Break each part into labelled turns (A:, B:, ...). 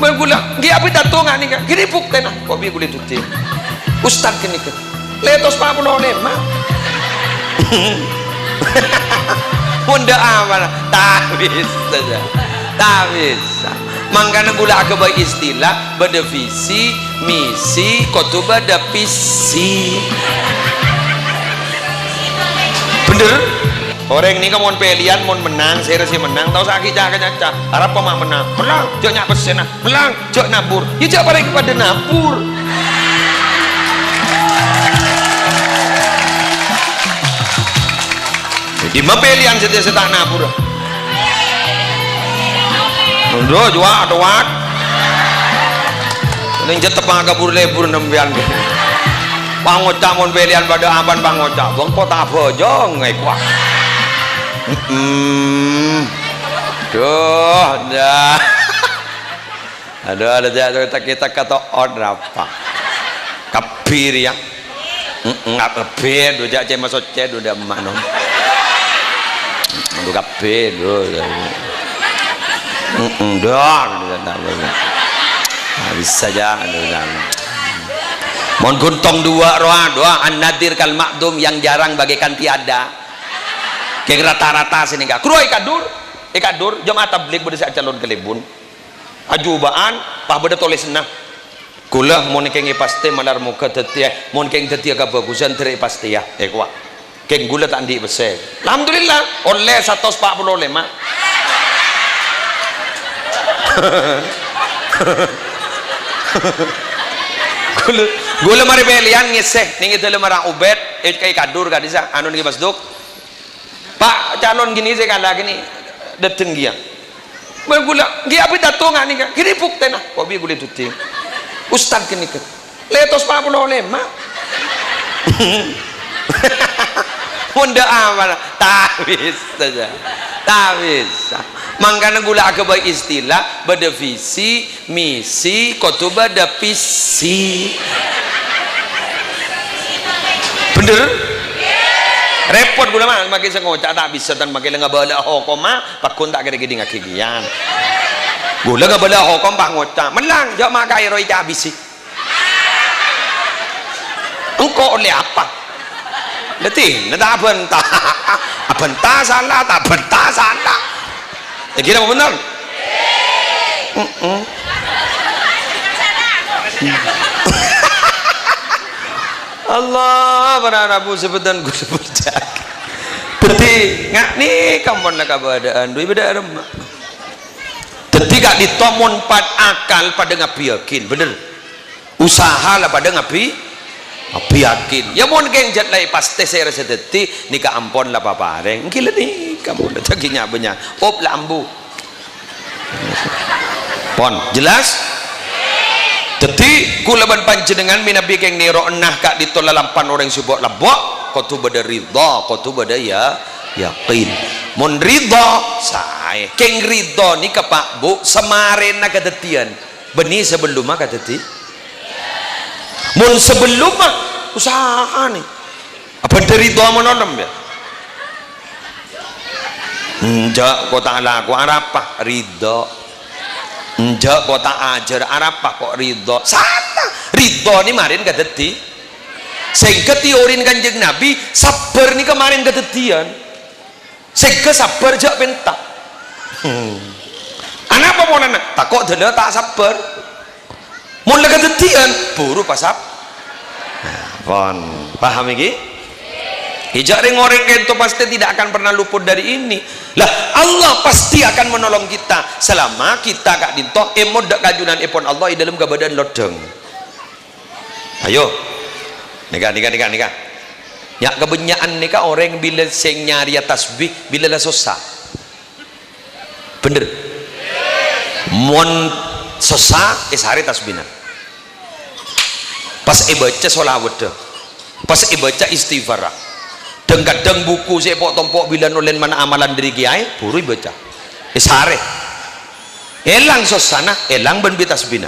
A: Gula, gi apa datungan nih kan? Gini bukti nah, kok bi gula tuti. Ustad kini kan, letos pak penoleh mah. Bunda aman, tak bisa, tak bisa. Makanya gula agak baik istilah, beda visi, misi, kotubah ada visi. Bener? Orang ini kamu pilihan, mau menang, saya rasa menang. Tahu sakit jangan nyaca. Harap pemah menang, melang, jok nyak pesen, melang, jok nabur. Ya jok pada kepada nabur. Di mana pilihan setak nabur? Udah jual, doat. Ini jet tepang kabur lebur nembian. Pangocak mau pilihan pada aban pangocak. Bang kota bojong, kuah. Duh, dah. Aduh, ada kita kata order apa? Kapir ya? Nggak kapir, udah jadi masuk ced udah mana? Udah kapir, udah. Bisa aja, Mohon guntong doa an-nadir kal makdum yang jarang bagaikan tiada. Kayak rata-rata sini kak, kruai ikadur, jemaah tabligh berdesa calon kelibun, ajubaan, pah beda tulis nah, kulah mau kengi pasti malar muka tetia, mau keng tetia kebagusan terai pasti ya, kuat, keng gula tak di besar, alhamdulillah, oleh 145. Gula mari pilihan ngiseh, nih itu lemara ubed, kayak kadur kan bisa, anu nih pasduk. Pak calon gini saya kata gini dateng dia bergula dia apa datungan nih kan gini bukti nah kok bi gula tuti Ustad kini kan letos pak penoleh mah Bunda aman tak bisa tak bisa. Makanya gula agak baik istilah beda visi misi kotubah ada visi. Bener repot gula mah makin sengocak tak bisa dan makin nggak bala hukum mah pakun tak gede-gede ngakigian gula nggak bala hukum pak ngocak menang jauh makai roi habisi engkau oleh apa letih nggak bentah salah tak bentah salah ya kira mau benar Allah berharapu sebutan gue sebut jaga teti ngak nih kampun lah keadaan dua beda remah teti gak ditomon pad akal pada ngapi yakin bener usaha lah pada ngapi yakin ya mohon keng jat lai pasti saya rasa teti nikah ampon lah papareng gila nih kamu udah caginya banyak op lambu pon jelas. Jadi kulaban panjenengan minabi keng niro enah kak ditolalampan orang subok labok kau tu beda ridha kau tu beda ya yakin mon ridha saya keng ridha ni kapak bu semarin nak ketetian benih sebelum mah keteti mon sebelum mah usaha nih apa dari ridha mononom ya enjak kau tak laku arapah ridha enjak kok tak ajar arapah kok ridho sana ridho ini kemarin kadeti sehingga teorin kanjeng Nabi sabar ini kemarin kadetian sehingga sabar jak pentak anak apa mau nana tak kok dana tak sabar mau kadetian buru pasap pon paham ini hijak orang itu pasti tidak akan pernah luput dari ini lah Allah pasti akan menolong kita selama kita gak dintoh emod dak kajunan ipon Allah di dalam kebadan lodeng ayo nikah ya kebenyaan nikah orang bila sing nyari tasbih bila lah susah bener mon susah hari tasbihna pas baca sholawat pas baca istighfar dan kadang buku saya pok bila nulen mana amalan dari kiai buru baca sare elang sosana elang ben bitasbina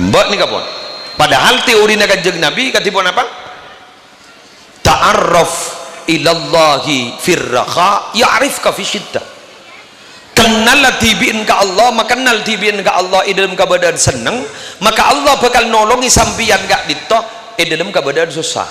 A: mbak nih kapon padahal teori kanjeng Nabi katipun apa ta'arraf ilallahi firraha ya'rifka fi syiddah kenal tibiin ke Allah, maka kenal tibiin ke Allah dalam keadaan seneng, maka Allah bakal nolongi sampian gak dito dalam keadaan susah.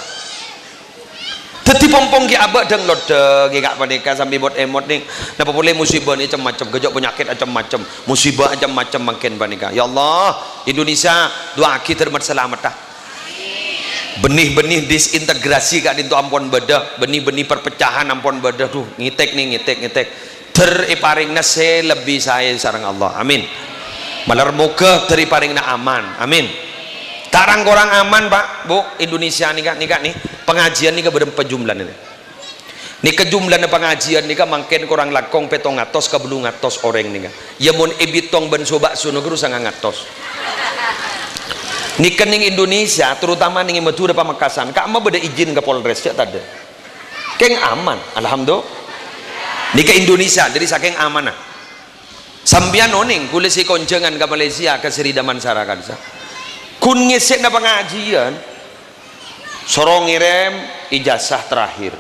A: Teti pompong ki abak deng lode ki gak panika sampai buat emot nih. Napa boleh musibah ni macam-macam, gejok penyakit macam-macam, musibah macam-macam makin panika. Ya Allah, Indonesia doa kita termat selamat dah. Benih-benih disintegrasi gak dintu ampun beda, benih-benih perpecahan ampun beda tuh ngitek nih ngitek teriparingna se lebih saya sareng Allah. Amin. Malar moga teriparingna aman. Amin. Tarang korang aman Pak Bu Indonesia nih pengajian nih berapa jumlah nih kejumlah pengajian nih mangken korang lakong petong atos ke belum atos orang nih ya mun ebitong ben soba suno guru sangat atos nih kening Indonesia terutama nih Madura Pamekasan kak mau beda izin ke Polres ya tadi keng aman alhamdulillah nih ke Indonesia jadi saking amanah sambian oning kulisi koncengan ke Malaysia ke Seri Damansara kan kun ngisik na pengajian sorong ngirim ijazah terakhir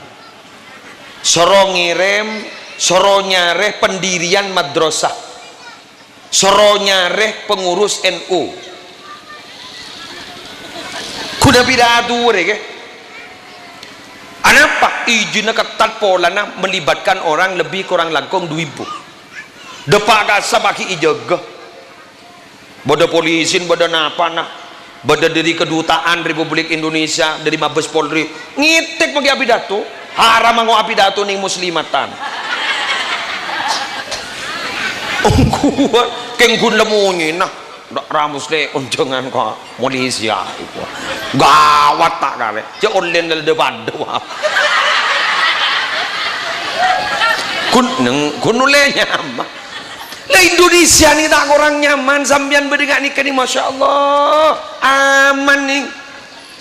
A: sorong ngirim sorong nyareh pendirian madrasah sorong nyareh pengurus NU kuda pidato reke anapa izinnya ketat polana melibatkan orang lebih kurang langkong 2.000 depak kasa baki ijagah bodoh polisin bodoh napa nah bada dari kedutaan Republik Indonesia dari Mabes Polri ngitik pagi apidato haram mau apidato ning muslimatan ongkuan kenggun lemungi nah ramus le unjangan ka Malaysia itu gawat tak kare je online le depan doa kun ulenya lah Indonesia nih tak orang nyaman sambian berdengak nikah nih Masya Allah aman nih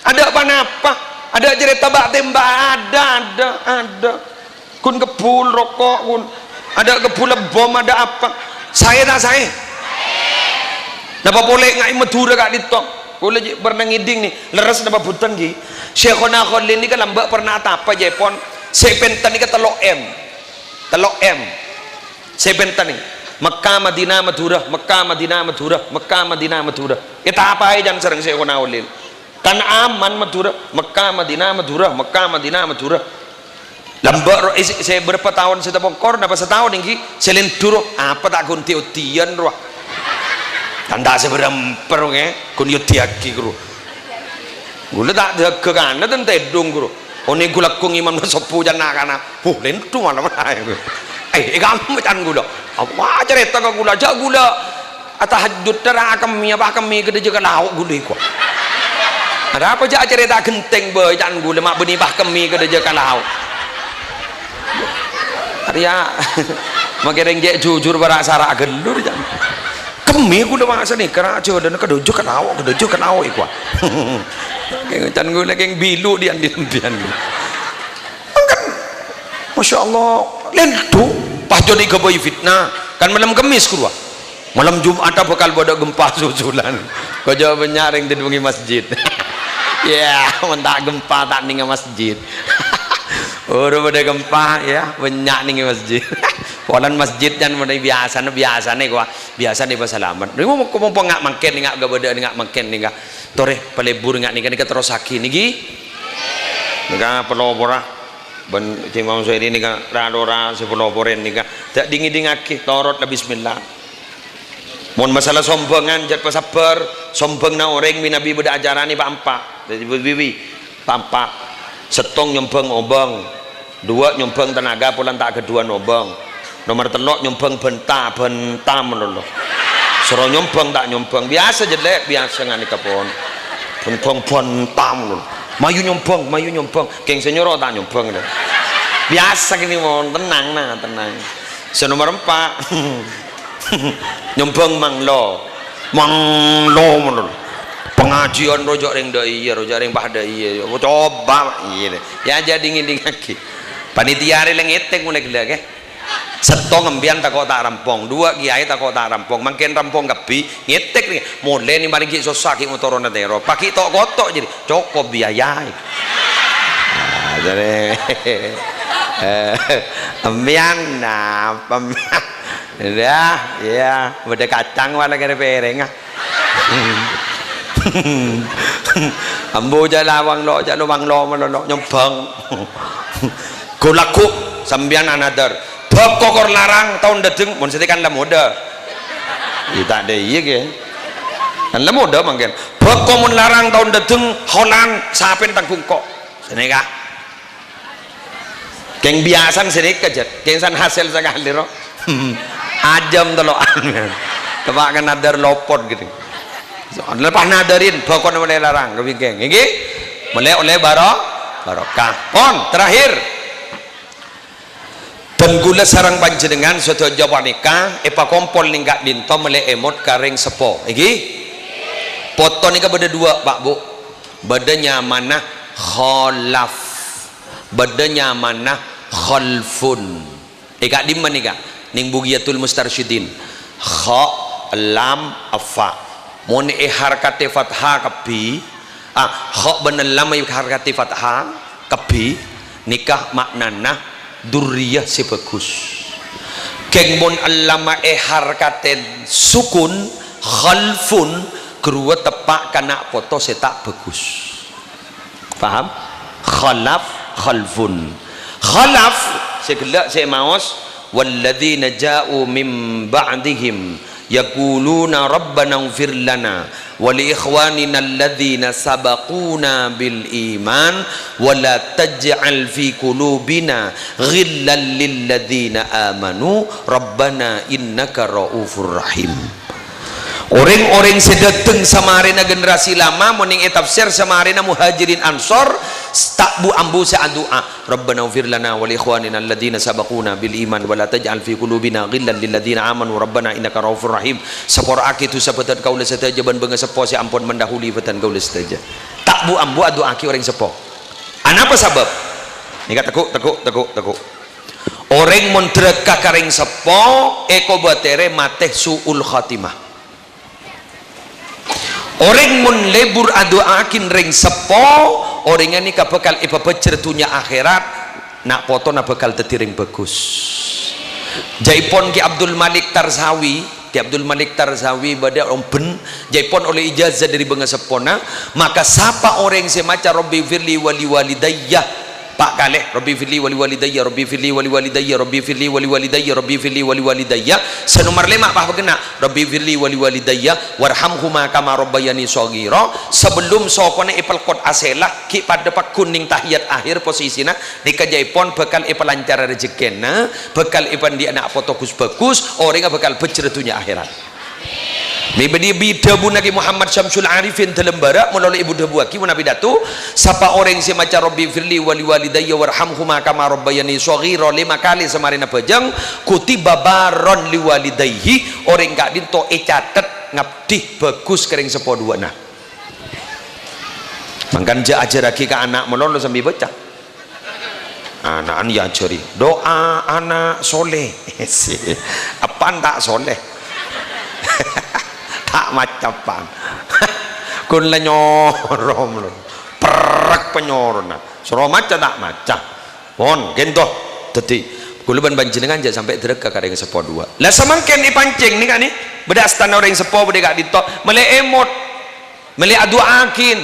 A: ada apa-apa ada cerita bak tembak ada kun kebul rokok kun ada kebul bom ada apa saya tak saya napa boleh ngai Madura kak ditok boleh pernah ngiding nih leres napa butan ki Syekhona Khalil ini kan lambak pernah apa Jepon sepentan ini ke telok M sepentan nih Mekah Madinah Madura Mekah Madinah Madura Mekah Madinah Madura kita apa aja jangan sering saya konawalin kan aman Madura Mekah Madinah Madura Mekah Madinah Madura lambat saya berapa tahun saya bongkor napa setahun ini saya lentur apa tak kunti utian roh tanda saya beremper kun yutiaki guru gula tak degan dan tedung guru oni gula kung imam sopu jana kana lentu mana kamu can gula apa cerita ke gula jak gula tahajud terang kami gede juga lauk gula ku ada apa jak cerita genteng boy can gula mak benih bah kami gede juga lauk Arya makin jek jujur berasara gelur jan kami gula masa nih kerana aja dan kedojo kan lauk iku can gula keng bilu dian kan Masya Allah lentu pas jadi keboy fitnah kan malam Kamis kurwa malam Jumat bakal bodoh gempa susulan kau jawab nyaring di dungi masjid ya mentak gempa tak ning masjid udah pada gempa ya banyak ning masjid polan masjid dan mulai biasa nih gua biasa nih pasalaman ni mau ngak makin ngak gak bodoh ngak makin nih gak toreh pelebur ngak nih terus sakit nih gak pelopora ben timang saya ini kan radora sepuluh poren nika tak dingin-dingaki torot la bismillah mun masalah sombongan jat pasabar sombong na orang minabi beda ajaran ni pampak jadi bibi pampak setong nyombong obong dua nyombong tenaga pulang tak kedua nyombong nomor telok nyombong bentam lho suruh nyombong tak nyombong biasa jelek biasa ngani kapon bentam lho mayu nyombong keng senyoro tak nyombong deh biasa gini mau tenang senomor 4 nyombong manglo menurut pengajian rojok ring bah dai coba iya ya jadi ngiding lagi panitia ring etek mulai gila ke setong ngembian tak rampung dua kiai tak rampung makin rampung kebi ngetek nih mulai nih mari kita sakit motor natero pakai tok kotok jadi cukup biaya jadi ambian nah ya beda kacang wala kere pereng ah. Ambo jalawang lo jalawang lo malolo nyembang. Golaku sambian another. Bab kokor larang tahun dedeng mun setikan lamoda. Kita ada iya ke? Kan lamoda mangken. Bab komun larang tahun dedeng holan sapen tanggung kok. Sini kah? Keng biasan sini kejet. Keng san hasil sekali ro. Ajam telokan. Tebakan nadar lopot gitu. Lepas nadarin bakon oleh larang kepingkeng. Iki oleh barokah. Pon terakhir. Dan gula sarang panjenengan suatu jawaban nikah epa kompol ninggak dinto mele emot karing sepo. Iki foto nikah beda dua Pak Bu. Bedanya mana khalaf. Bedanya mana khalfun. Ika di mana nikah? Ning bugiyatul mustarsyidin. Kha lam afa. Mon harkate fathah kabi. Kha bener lam harkate fathah kabi. Nikah maknana durriyah si bagus. Keng mon allama harkate sukun khalfun kedua tepak kana foto setak bagus. Paham? Khalaf khalfun. Khalaf segelak saya maos walladzina ja'u min ba'dihim yaquluna rabbana ighfir lana wa li ikhwanina alladzina sabaquna bil iman wa la taj'al fi qulubina ghillan lil ladzina amanu rabbana innaka raufur rahim. Orang-orang sedateng samarina generasi lama moning tafsir samarina muhajirin ansor tak bu ambu sa doa rabbana ighfir lana wa li ikhwanina alladziina sabaquna bil iman wa la taj'al fi qulubina ghillan lil ladziina amanu rabbana innaka raufur rahim. Sapora akitu sabetan kaula setaja ban beungeus sepo si ampun mendahului betan kaula setaja tak bu ambu doa aki orang sepo. Anapa sabab nika tekuk orang mun drekah karing sepo eko batere mateh suul khatimah. Orang mun lebur adoakin ring sepo orang ini bakal ibabacer dunia akhirat nak foto nak bakal dadi ring bagus. Jaipon Ki Abdul Malik Tarzawi bada omben jaipon oleh ijazah dari benga sepona maka sapa orang semaca Rabbi firli wali walidayya Pak kalih Rabbi firli wali walidayya Rabbi firli wali walidayya Rabbi firli wali walidayya Rabbi firli wali walidayya senomor 5 Pak kena Rabbi firli wali walidayya warhamhuma kama rabbayani shaghira sebelum sokone ipelkot aselah ki pada pak kuning tahiyat akhir posisina nikah jaipon bakal ipelancar rezekina bakal ipan di anak foto bagus orang bakal becer dunia akhirat. Mibadi bidabu Nabi Muhammad Syamsul Arifin dalam barak melalui ibu dabu aki Nabi Datu sapa orang si maca Rabbi firli wali walidayya warhamhuma kama rabbayani shaghira 5 kali samarina bajang kutiba baron li walidayhi orang gak dinto catet ngabdi bagus kering sepo dua nah mangkan ja ajaraki ke anak melolo sambil baca anak ya ajari doa anak soleh apaan tak soleh tak macapan kun lenyorom perak penyorona suruh maca tak maca pon gentoh dadi kula ban panjenengan aja sampai dereka kareng sepo dua lah samangken dipancing nih kan nih beda astana orang sepo beda gak ditok mele emot mele aduakin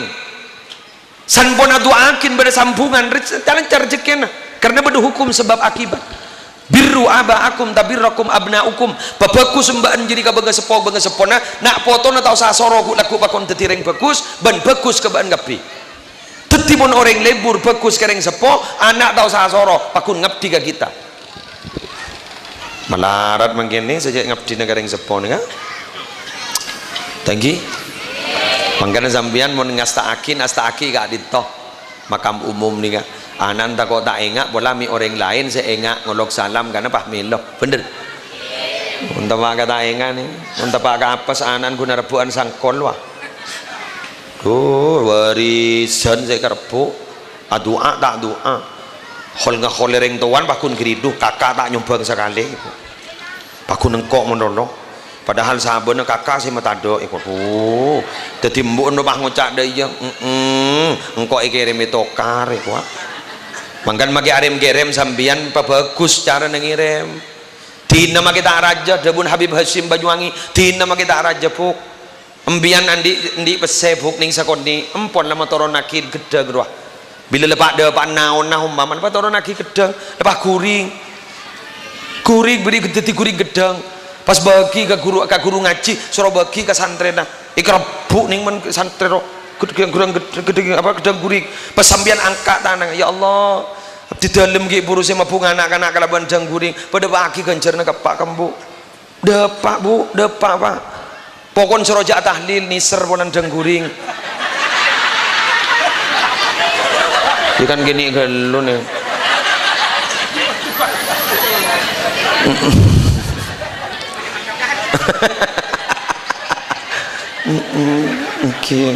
A: sanpon aduakin beda sambungan lancar rezekina karena beda hukum sebab akibat birru abaakum tabirrakum abnaukum babagus mbaan jadi ka beungeus sepona nak foto na tau sasoro laku pakon tetireng bagus ban bagus ke ban ngabdi teti mun orang lebur bagus kereng sepo anak tau sasoro pakun ngabdi ka kita malarat mangkene sejak ngabdi na kereng sepo nih tanggi mangkana zambian mun ngastaakin astaki gak ditoh makam umum nih anan tak kok tak engak bola mi orang lain saya engak ngolok salam karena pah melok bener untuk pak kata engak nih untuk pak kapas anan guna rebuan sangkol wah warisan saya kerbu doa tak doa hol nggak hol ring tuan pakun geriduh kakak tak nyumbang sekali pakun engkok menolong padahal sahabatnya kakak sih matado ikut jadi mbok no pah ngocak deh yang engkok ikirim itu kar ikut mangkan magi arem gerem sambian apa bagus cara nengirem Tin nama kita raja Dabun Habib Hashim Banyuwangi tin nama kita raja puk embian andi pesebuk ning sakoni empon lama toron nakid gedang ruah bila lepak de pak naon nah umpaman apa toron nakid gedang lepas kuring beri gedeti kuring gedang pas bagi ke guru ngaji suruh bagi ke santren nah ikrebuk ning men santren gedang kuring pas sambian angkat tanang ya Allah di dalam ki buruse mabung anak-anak kalaban jang guring pada bagi ganjarna ke pak kembu depak bu depak pak pokon serojak tahlil niser ponan jang guring ikan gini gelu nih mungkin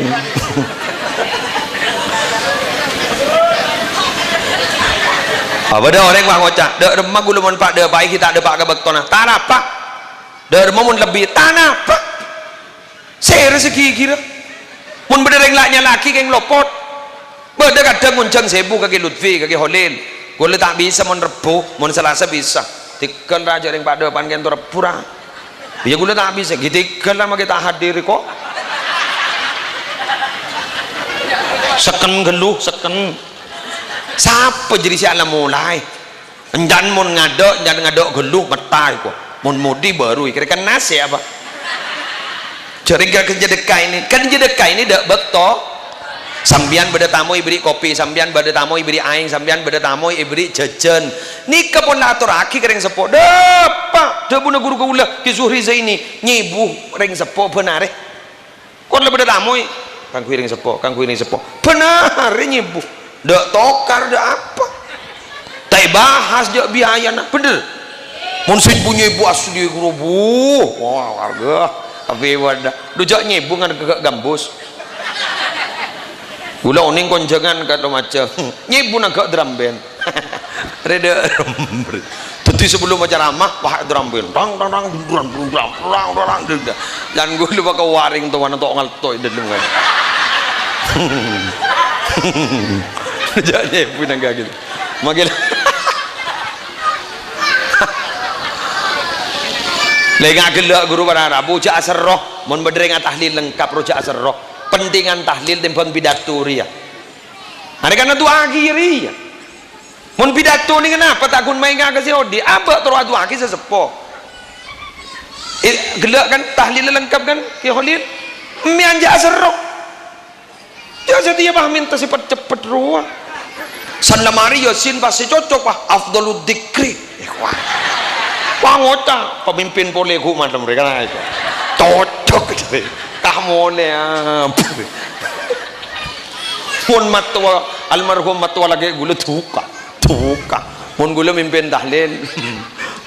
A: apa dah orang wah ngocak dak remah gula mun pak dak baik kita ada pak ke bektona tanah pak dak remah mun lebih tanah pak saya rezeki kira mun bedereng laknya laki keng lopot beda kadang muncang sebu kaki Lutfi kaki Holil gula tak bisa mun rebu mun Selasa bisa tikel raja ring pak dak pan kentor pura ya gula tak bisa gitikel lama kita hadir kok seken geluh seken siapa jadi si alam mulai enjan mun ngadok geluh metai kok mun mudi baru kira-kira nasi apa jadi kerja dekai ini dak bekto sambian beda tamu ibri kopi sambian beda tamu ibri aing sambian beda tamu ibri jajan nikah pun atur aki kering sepo depak debuna guru gula ki Zuhri Zaini nyibu ring sepo benar kon le beda tamu kang kuiring sepo benar nyibu dak tokar dak apa tai bahas dak biaya nak bener mun sing punya ibu asli gurubu wah warga tapi wadah dujak nyibu ngan ke gambus gula oning konjangan kata macam nyibu nak drum band reda tadi sebelum acara ramah wah drum band dang dan gula pakai waring tuh mana tok ngaltoy dalam kan jadi punya gak gitu makin lega gelak guru pada Rabu ja asroh mon bedrengan tahlil lengkap roja asroh pentingan tahlil tempon pidato ria ada karena tu akhiri ya mon pidato ni kenapa tak kun main ngak si odi apa terus adu akhir sesepo gelak kan tahlil lengkap kan ki Holil mi anja asroh jadi dia pahamin cepet ruah san lamari Yasin pasti cocok pak afdalud dikri wah ngota pemimpin poleku macam mereka nah itu cocok gitu kamu nih pun matua almarhum matua lagi gula tuka pun gula mimpin tahlil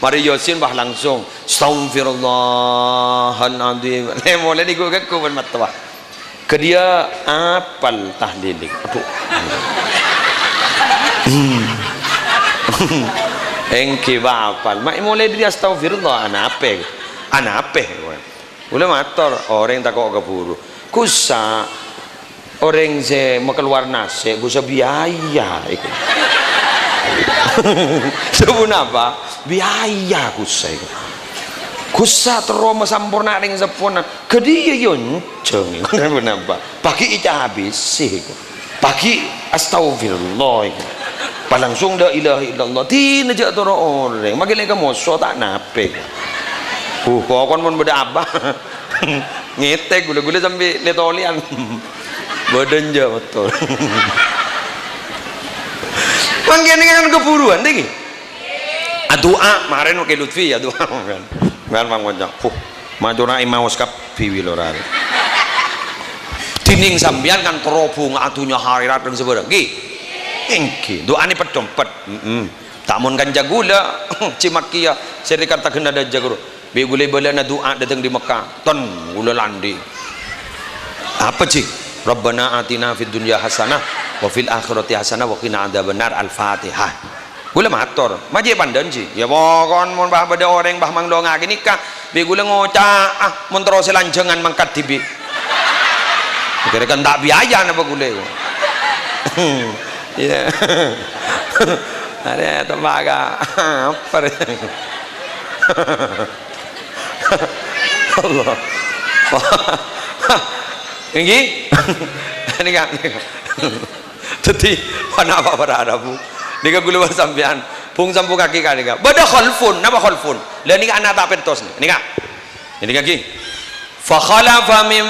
A: mari Yasin bah langsung astaghfirullahaladzim mulai di gua keku pun matua ke dia apal tahlilik aduh engke bapal mak mulai dia astagfirullah anape boleh mator orang tak kok keburu kusa orang se mau keluar nasi kusa biaya itu sebun apa biaya kusa itu kusa terus sampurna dengan sempurna ke dia yonceng kenapa pagi itu habis sih pagi astagfirullah itu langsung dah ilaha illallah tina jak toro orang makin lagi moso tak nape kau kon mon beda abah ngetek gula sampai letolian badan je betul makin dengan keburuan deh doa kemarin oke Lutfi ya doa kan mang wajah majora imaus kap piwiloran tining sambian kan terobong atunya harirat dan sebagainya engki doa ni pedompet tak mun kan jagula cimakia serikat tak kena ada jaguro be gule balana doa datang di Mekah ton gula landi apa sih Rabbana atina fid dunya hasanah wa fil akhirati hasanah wa qina adzabannar al-Fatihah gula matur maje pandan sih ya pokon mun bah beda orang bah mang donga nikah be gula ngocah mun terus lanjangan mangkat dibi kira-kira tak biaya napa gule ya ada tembaga apa Allah. Ini ini kan. Jadi mana apa berharapu? Nika gula sampean, pung sampu kaki kan nika. Bada khalfun, napa khalfun? Lah nika anak tak pentos nika. Ini kaki. Fa khalafa min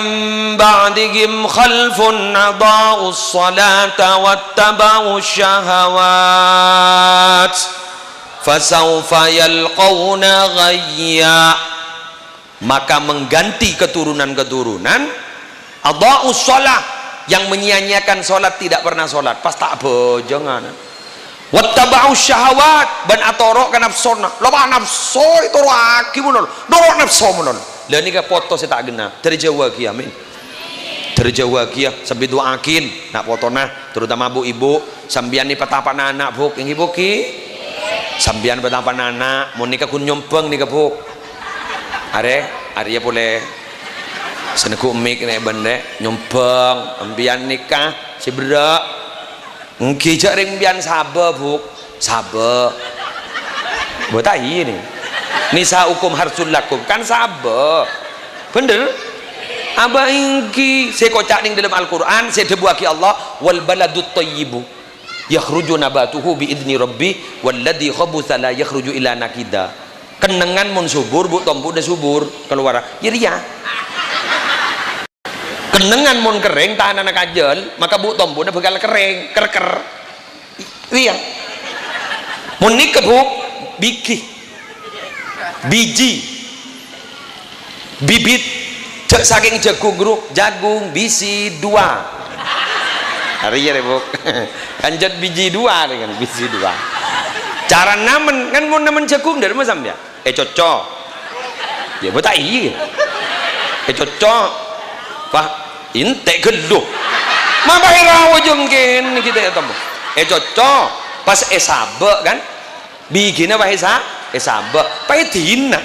A: ba'dihim khalfun adaa'us salata wattaba'us syahawat. Fasawfa yalqawna ghayya. Maka mengganti keturunan-keturunan adaa'us shalah, yang menyia-nyiakan sholat, tidak pernah sholat, pas tak bojongan. Wattaba'us syahawat, ban atorok kan nafsona, loba nafsu itu lagi munol, dorok nafsu munol. Lah ini foto saya tak gena dari Jawa ki, amin. Dari Jawa ki ya, sambil doakin nak potona, terutama bu ibu, sambian ni petapan anak buk, yang ibu ki, sambian petapan anak, mau nikah kun nyompeng nikah buk, are ya boleh. Seneku mik nek bende nyompeng ambian nikah si berak ngki jak ring bian sabe buk sabe botai ini nisa hukum harsul lakum kan sabe bener aba ingki saya kocak ning dalam Al-Qur'an saya debuaki Allah wal baladut thayyibu yakhruju nabatuhu bi idzni rabbi walladzi khabutha la yakhruju illa nakida. Kenengan mun subur bu tombu dah subur keluar ya kenengan mun kering tahan anak kajel maka bu tombu dah bekal kering ker iya mun ni kebuk biji bibit saking jagung bisi dua hari ya rebuk kanjat biji dua dengan biji dua cara namen kan mun namen jagung dari mana sampai cocok ya betul iya cocok pak intek geluh maka rawa jengkin kita ya tamu cocok pas sabe kan bikinnya pak sabe pak dina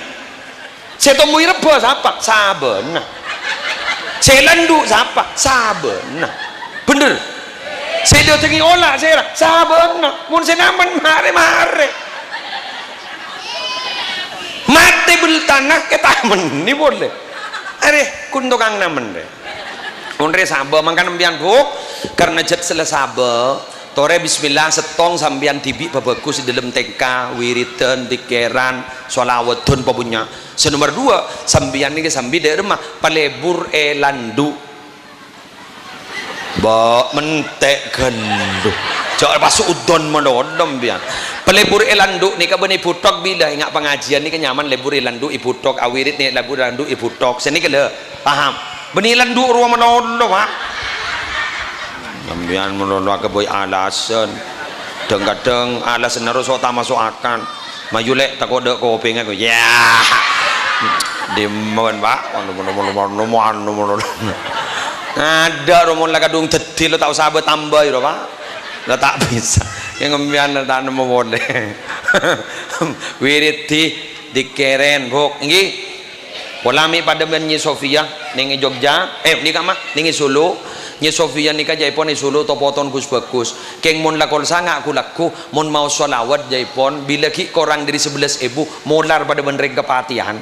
A: saya temui reba siapa sabena saya landu siapa sabena bener saya dia tinggi olah saya sabena mun saya naman mare mati bel tanah ke taman ni boleh are kun tukang namen deh unre sabe mangkan ambian buk karena jet selesabe tore bismillah setong sambian tibi bagus di dalam TK wiridan dikeran sholawatun pabunya senomor dua sambian ini sambi dari rumah palebur landu ba mentek gandu jauh pasuk udon menodom biang pelebur elandu nih kabeni putok bila ingat pengajian nih kenyaman lebur elandu ibu tok awirit nih lebur elandu ibu tok sini kele paham beni elandu ruang menodom pak ambian menodom ke boy alasan kadang alasan harus tak masuk akan mayulek tak kode kopi aku ya dimen pak ada rumon lah kadung detil lo tak usah bertambah ya pak lo tak bisa yang ngembian tak nemu boleh wirid dikeren buk ini polami pada Nyi Sofia ningi Jogja ni kamah ningi Solo Nyi Sofia nikah jaipon di Solo topoton gus bagus keng mon lakol sanga aku laku mon mau sholawat jaipon bila ki korang dari 11.000 molar pada benreng kepatihan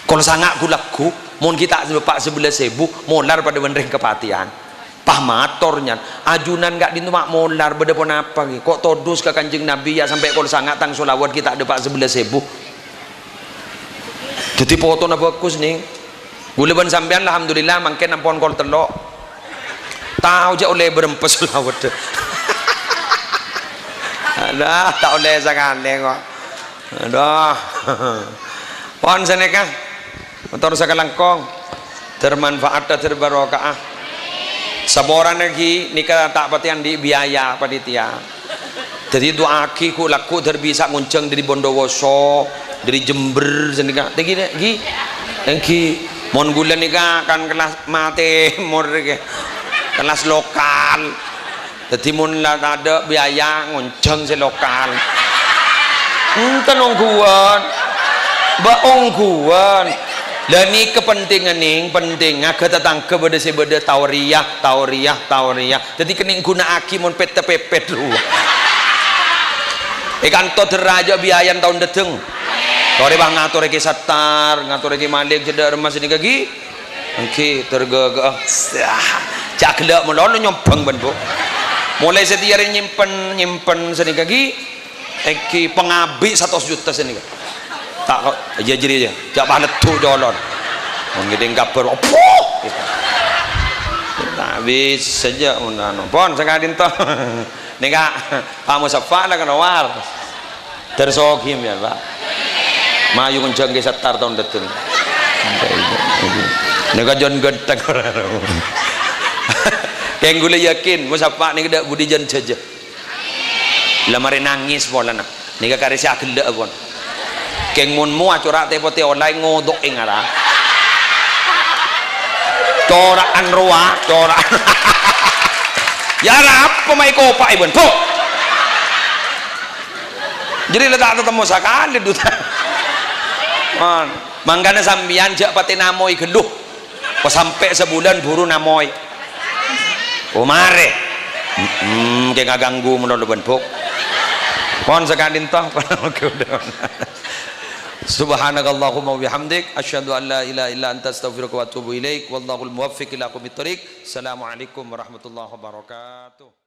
A: kalau sanga aku laku mon kita pak 11.000 molar pada benreng kepatihan pah matornya ajunan gak dintumak molar beda pun apa kok todus ke Kanjeng Nabi ya sampai kalau sangat tang sholawat kita ada pak 11.000 jadi foto na bagus nih guleban sampean alhamdulillah mangken ampun kol telok tahu aja oleh berempes sholawat ada tak oleh sekali kok aduh pohon seneka motor sekalangkong termanfaat dan terbarokah saboran lagi nikah tak patian di biaya panitia jadi doa ku laku terbisa ngunceng dari Bondowoso dari Jember senika lagi mon gula nikah kan kelas mate mor kelas lokal jadi mon lah ada biaya ngunceng se lokal enten ongguan ba ongguan dan ini kepentingan nih penting agak tetang kepada sebeda tauriah jadi kening guna aki mon pete pepet lu ikan to deraja biayan tahun deteng Tore bang ngatur iki satar, ngatur iki malik jedak remas ini kaki. Oke, tergagah. Cak gelak melon nyombang ben bu. Mulai setiap hari nyimpen seni kaki. Eki pengabi 100 juta seni. Tak kok jadi aja. Jak panet tu jalan. Mengiding kabar opo. Tak bisa saja undang. Pon sekadin toh. Nika kamu sapa lah kan war. Tersogim ya pak. Mayu kencang ke setar tahun datang. Nika jon genteng orang. Keng gula yakin, musapa nika dak budi jan saja. Lamari nangis pola nak. Nika kari si akil dak pon. Keng mun mu acurak tepote online ngodok ingara. Coraan ruah, coraan. Ya apa mai kopak ibon po. Jadi letak ketemu sakali duta. Mangkana sambian jak pati namoi geluh. Pas sampai sebulan buru namoi. Umare. Kayak ganggu menurut ben po. Pon sekali entah. Subhanakallahumma wa bihamdik asyhadu an la ilaha illa anta astaghfiruka wa atubu ilaik wallahul muwaffiq ila aqwamit thoriq. Assalamualaikum warahmatullahi wabarakatuh.